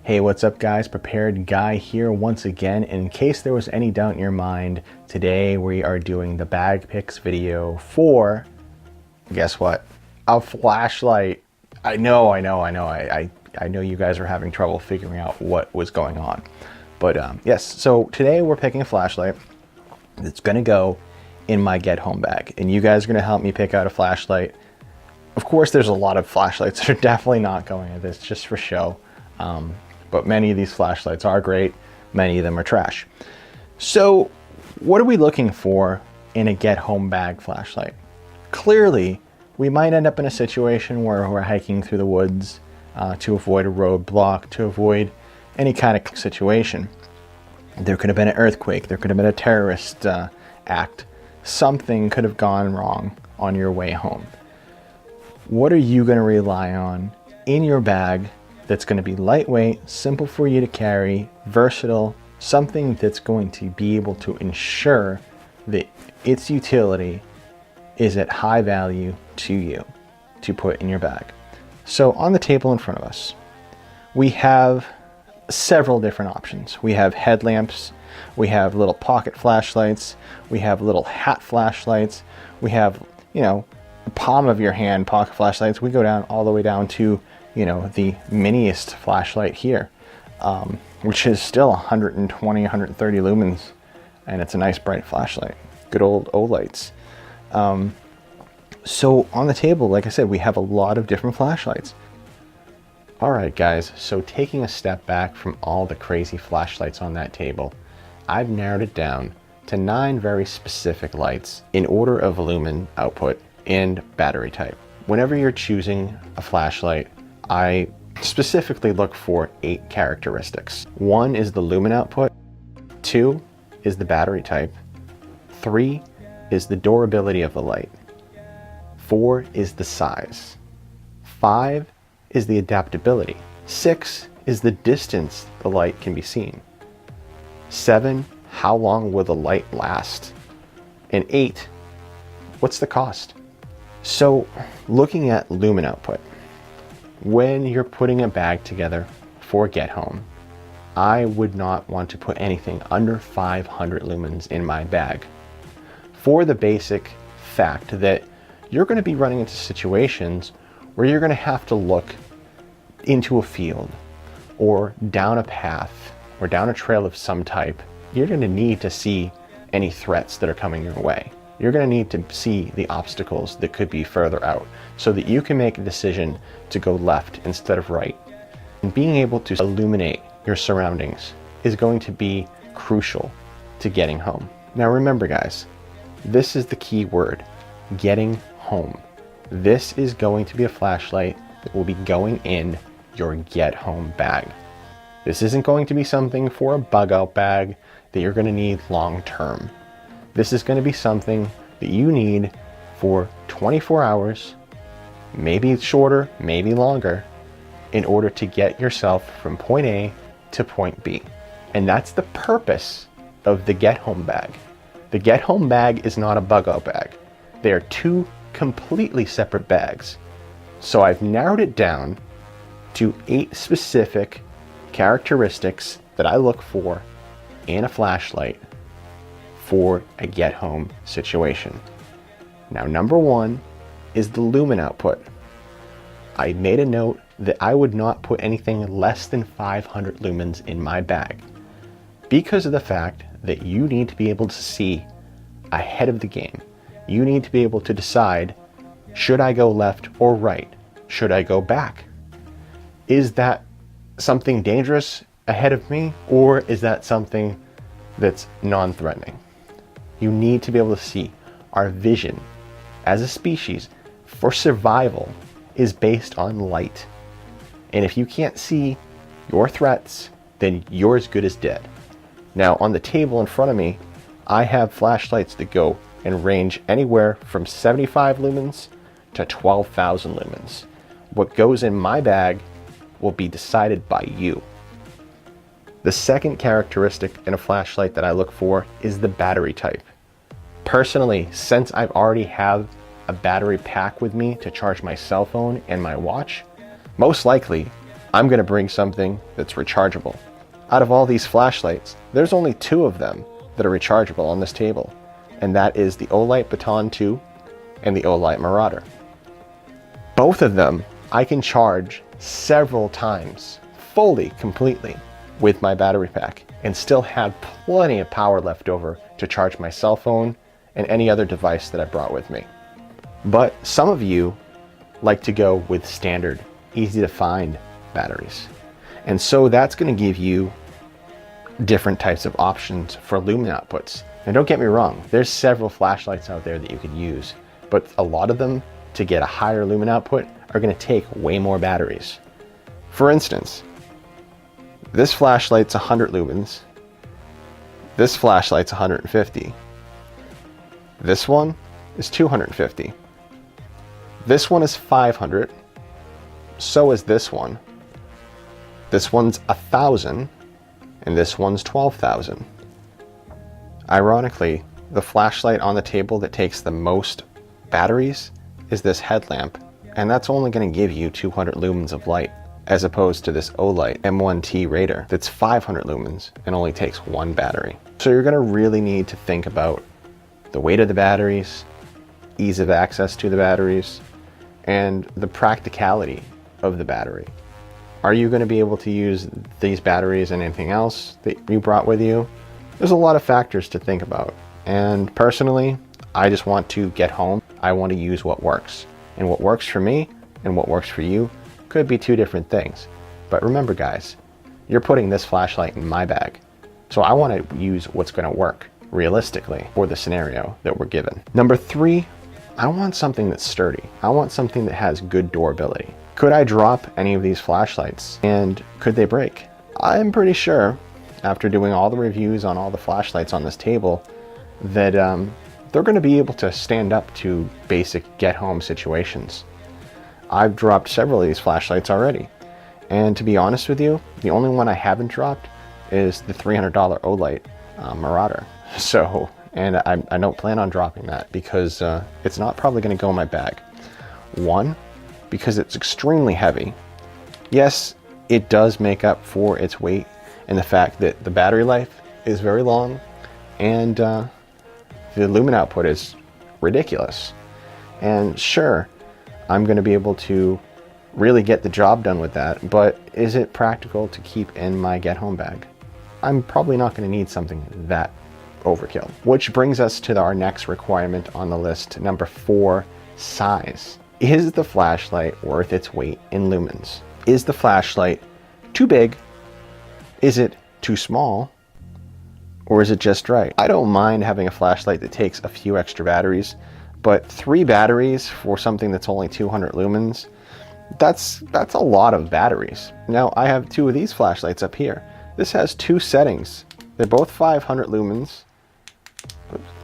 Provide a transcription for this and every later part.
Hey, what's up guys? Prepared Guy here once again. In case there was any doubt in your mind, today we are doing the bag picks video for, guess what? A flashlight. I know you guys are having trouble figuring out what was going on. But yes, so today we're picking a flashlight that's gonna go in my get home bag. And you guys are gonna help me pick out a flashlight. Of course, there's a lot of flashlights that are definitely not going at this, just for show. But many of these flashlights are great. Many of them are trash. So what are we looking for in a get home bag flashlight? Clearly, we might end up in a situation where we're hiking through the woods to avoid a roadblock, to avoid any kind of situation. There could have been an earthquake. There could have been a terrorist act. Something could have gone wrong on your way home. What are you going to rely on in your bag that's going to be lightweight, simple for you to carry, versatile, something that's going to be able to ensure that its utility is at high value to you to put in your bag? So on the table in front of us, we have several different options. We have headlamps, we have little pocket flashlights, we have little hat flashlights, we have, the palm of your hand pocket flashlights. We go down all the way down to the miniest flashlight here, which is still 120, 130 lumens, and it's a nice bright flashlight. Good old Olights. So on the table, like I said, we have a lot of different flashlights. All right, guys, so taking a step back from all the crazy flashlights on that table, I've narrowed it down to 9 very specific lights in order of lumen output and battery type. Whenever you're choosing a flashlight, I specifically look for 8 characteristics. 1 is the lumen output, 2 is the battery type, 3 is the durability of the light, 4 is the size, 5 is the adaptability, 6 is the distance the light can be seen, 7, how long will the light last, and 8, what's the cost? So looking at lumen output, when you're putting a bag together for get home, I would not want to put anything under 500 lumens in my bag, for the basic fact that you're going to be running into situations where you're going to have to look into a field or down a path or down a trail of some type. You're going to need to see any threats that are coming your way. You're going to need to see the obstacles that could be further out so that you can make a decision to go left instead of right. And being able to illuminate your surroundings is going to be crucial to getting home. Now remember guys, this is the key word, getting home. This is going to be a flashlight that will be going in your get home bag. This isn't going to be something for a bug out bag that you're going to need long term. This is going to be something that you need for 24 hours, maybe shorter, maybe longer, in order to get yourself from point A to point B. And that's the purpose of the get home bag. The get home bag is not a bug out bag. They are 2 completely separate bags. So I've narrowed it down to 8 specific characteristics that I look for in a flashlight for a get home situation. Now, number 1 is the lumen output. I made a note that I would not put anything less than 500 lumens in my bag because of the fact that you need to be able to see ahead of the game. You need to be able to decide, should I go left or right? Should I go back? Is that something dangerous ahead of me, or is that something that's non-threatening? You need to be able to see. Our vision as a species for survival is based on light. And if you can't see your threats, then you're as good as dead. Now on the table in front of me, I have flashlights that go and range anywhere from 75 lumens to 12,000 lumens. What goes in my bag will be decided by you. The second characteristic in a flashlight that I look for is the battery type. Personally, since I've already have a battery pack with me to charge my cell phone and my watch, most likely I'm going to bring something that's rechargeable. Out of all these flashlights, there's only 2 of them that are rechargeable on this table, and that is the Olight Baton 2 and the Olight Marauder. Both of them I can charge several times, fully, completely, with my battery pack, and still have plenty of power left over to charge my cell phone and any other device that I brought with me. But some of you like to go with standard, easy to find batteries. And so that's going to give you different types of options for lumen outputs. And don't get me wrong, there's several flashlights out there that you could use, but a lot of them, to get a higher lumen output, are going to take way more batteries. For instance, this flashlight's 100 lumens, this flashlight's 150, this one is 250, this one is 500, so is this one. This one's 1,000, and this one's 12,000. Ironically, the flashlight on the table that takes the most batteries is this headlamp, and that's only going to give you 200 lumens of light, as opposed to this Olight M1T Raider that's 500 lumens and only takes 1 battery. So you're going to really need to think about the weight of the batteries, ease of access to the batteries, and the practicality of the battery. Are you going to be able to use these batteries and anything else that you brought with you? There's a lot of factors to think about. And personally, I just want to get home. I want to use what works. And what works for me and what works for you could be 2 different things. But remember guys, you're putting this flashlight in my bag. So I want to use what's going to work realistically for the scenario that we're given. Number 3, I want something that's sturdy. I want something that has good durability. Could I drop any of these flashlights and could they break? I'm pretty sure, after doing all the reviews on all the flashlights on this table, that they're going to be able to stand up to basic get-home situations. I've dropped several of these flashlights already, and to be honest with you, the only one I haven't dropped is the $300 Olight Marauder. So, and I don't plan on dropping that because it's not probably going to go in my bag. 1, because it's extremely heavy. Yes, it does make up for its weight and the fact that the battery life is very long and the lumen output is ridiculous. And sure, I'm going to be able to really get the job done with that, but is it practical to keep in my get-home bag? I'm probably not going to need something that overkill. Which brings us to our next requirement on the list, number 4, size. Is the flashlight worth its weight in lumens? Is the flashlight too big? Is it too small? Or is it just right? I don't mind having a flashlight that takes a few extra batteries, but 3 batteries for something that's only 200 lumens, that's a lot of batteries. Now I have 2 of these flashlights up here. This has 2 settings. They're both 500 lumens.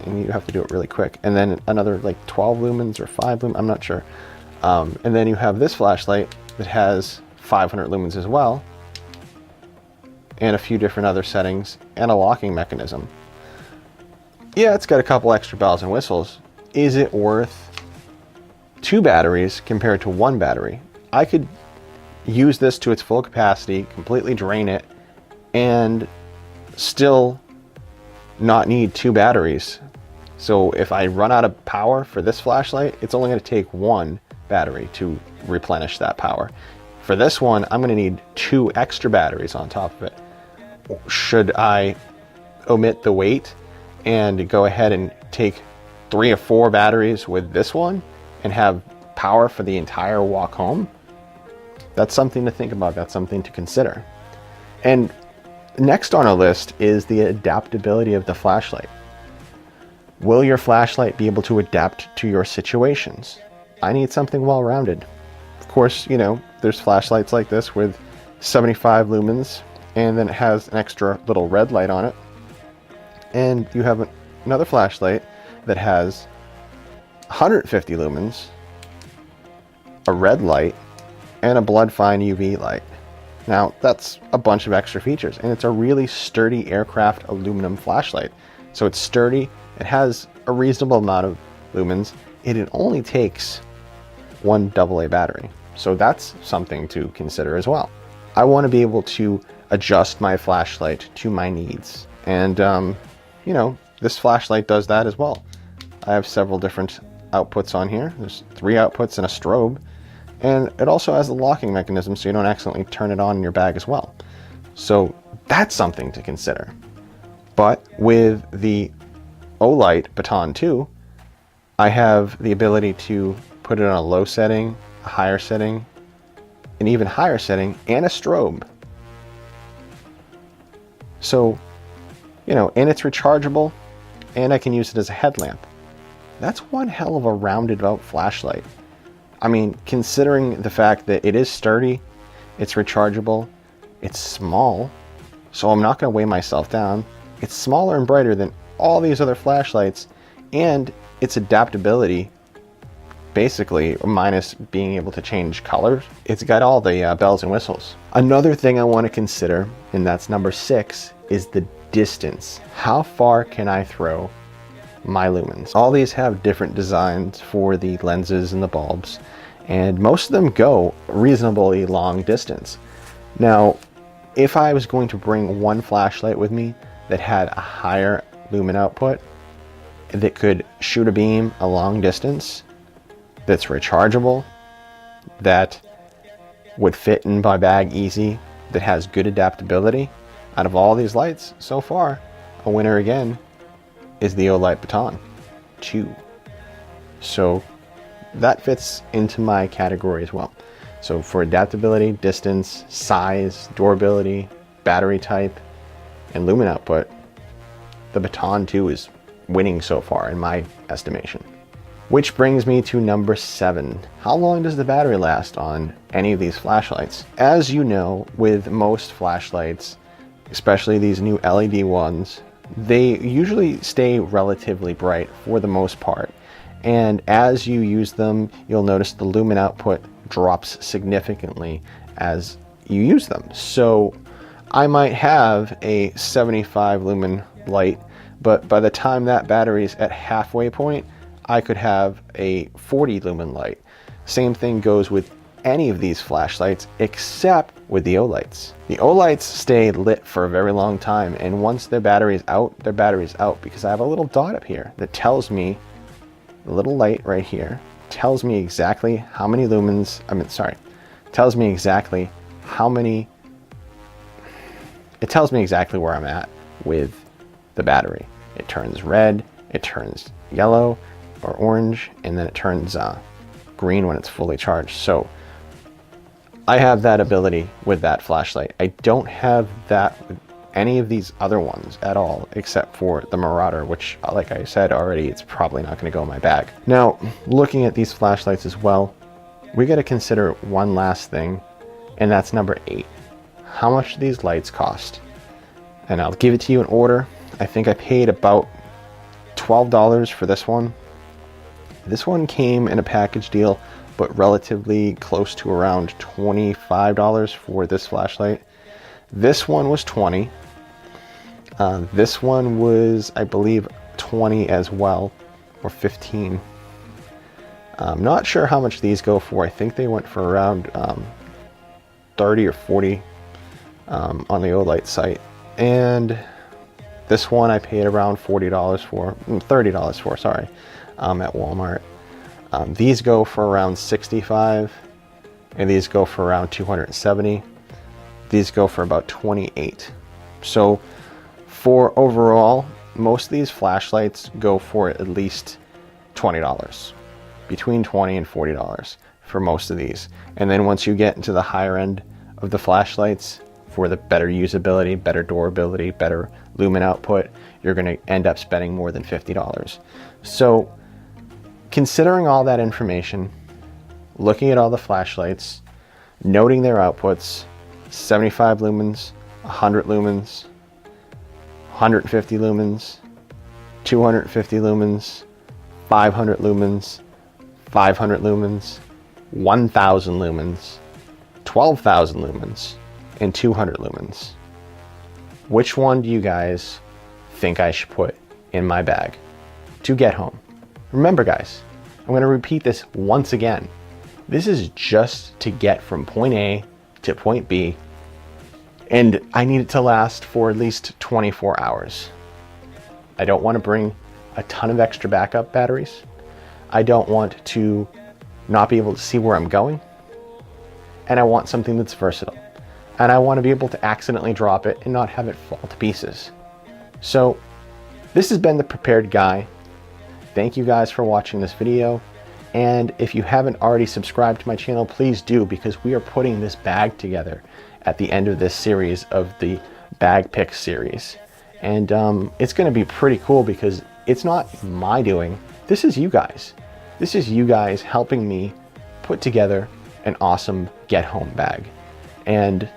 And you have to do it really quick. And then another like 12 lumens or 5 lumens, I'm not sure. And then you have this flashlight that has 500 lumens as well, and a few different other settings, and a locking mechanism. Yeah, it's got a couple extra bells and whistles. Is it worth 2 batteries compared to 1 battery? I could use this to its full capacity, completely drain it, and still not need 2 batteries. So if I run out of power for this flashlight, it's only going to take 1 battery to replenish that power. For this one, I'm going to need 2 extra batteries on top of it. Should I omit the weight and go ahead and take 3 or 4 batteries with this one and have power for the entire walk home? That's something to think about. That's something to consider. And next on our list is the adaptability of the flashlight. Will your flashlight be able to adapt to your situations? I need something well-rounded. Of course, you know, there's flashlights like this with 75 lumens, and then it has an extra little red light on it. And you have another flashlight that has 150 lumens, a red light, and a blood fine UV light. Now, that's a bunch of extra features, and it's a really sturdy aircraft aluminum flashlight. So it's sturdy, it has a reasonable amount of lumens, and it only takes 1 AA battery. So that's something to consider as well. I want to be able to adjust my flashlight to my needs. And, you know, this flashlight does that as well. I have several different outputs on here. There's 3 outputs and a strobe. And it also has a locking mechanism so you don't accidentally turn it on in your bag as well. So that's something to consider. But with the Olight Baton 2, I have the ability to put it on a low setting, a higher setting, an even higher setting, and a strobe. So, you know, and it's rechargeable, and I can use it as a headlamp. That's one hell of a rounded out flashlight. I mean, considering the fact that it is sturdy, it's rechargeable, it's small, so I'm not going to weigh myself down. It's smaller and brighter than all these other flashlights, and its adaptability, basically, minus being able to change colors, it's got all the bells and whistles. Another thing I want to consider, and that's number 6, is the distance. How far can I throw my lumens? All these have different designs for the lenses and the bulbs, and most of them go reasonably long distance. Now, if I was going to bring one flashlight with me that had a higher lumen output, that could shoot a beam a long distance, that's rechargeable, that would fit in my bag easy, that has good adaptability, out of all these lights so far, a winner again is the Olight Baton 2. So that fits into my category as well. So for adaptability, distance, size, durability, battery type, and lumen output, the Baton 2 is winning so far in my estimation. Which brings me to number 7. How long does the battery last on any of these flashlights? As you know, with most flashlights, especially these new LED ones, they usually stay relatively bright for the most part. And as you use them, you'll notice the lumen output drops significantly as you use them. So I might have a 75 lumen light, but by the time that battery's at halfway point, I could have a 40 lumen light. Same thing goes with any of these flashlights except with the Olights. The Olights stay lit for a very long time, and once their battery's out, their battery's out, because I have a little dot up here that tells me, a little light right here, tells me exactly how many lumens, tells me exactly how many, it tells me exactly where I'm at with the battery. It turns red, it turns yellow or orange, and then it turns green when it's fully charged. So I have that ability with that flashlight. I don't have that with any of these other ones at all, except for the Marauder, which, like I said already, it's probably not going to go in my bag. Now, looking at these flashlights as well, we got to consider one last thing, and that's number 8. How much do these lights cost? And I'll give it to you in order. I think I paid about $12 for this one. This one came in a package deal, but relatively close to around $25 for this flashlight. This one was $20. This one was, I believe, $20 as well, or $15. I'm not sure how much these go for. I think they went for around $30 or $40 on the Olight site. And this one I paid around $30 for, sorry, at Walmart. These go for around $65, and these go for around $270. These go for about $28. So for overall, most of these flashlights go for at least $20, between $20 and $40 for most of these. And then once you get into the higher end of the flashlights, for the better usability, better durability, better lumen output, you're going to end up spending more than $50. So considering all that information, looking at all the flashlights, noting their outputs, 75 lumens, 100 lumens, 150 lumens, 250 lumens, 500 lumens, 500 lumens, 1,000 lumens, 12,000 lumens, and 200 lumens. Which one do you guys think I should put in my bag to get home? Remember, guys, I'm going to repeat this once again. This is just to get from point A to point B And I need it to last for at least 24 hours. I don't want to bring a ton of extra backup batteries. I don't want to not be able to see where I'm going. And I want something that's versatile. And I want to be able to accidentally drop it and not have it fall to pieces. So this has been the Prepared Guy. Thank you guys for watching this video. And if you haven't already subscribed to my channel, please do, because we are putting this bag together at the end of this series of the bag pick series. And it's going to be pretty cool because it's not my doing. This is you guys. This is you guys helping me put together an awesome get home bag. And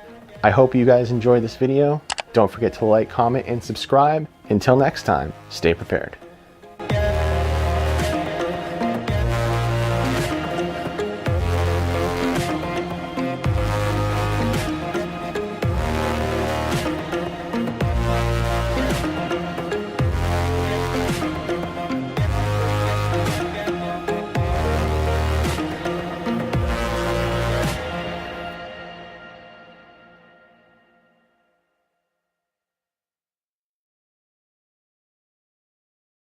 I hope you guys enjoyed this video. Don't forget to like, comment, and subscribe. Until next time, stay prepared.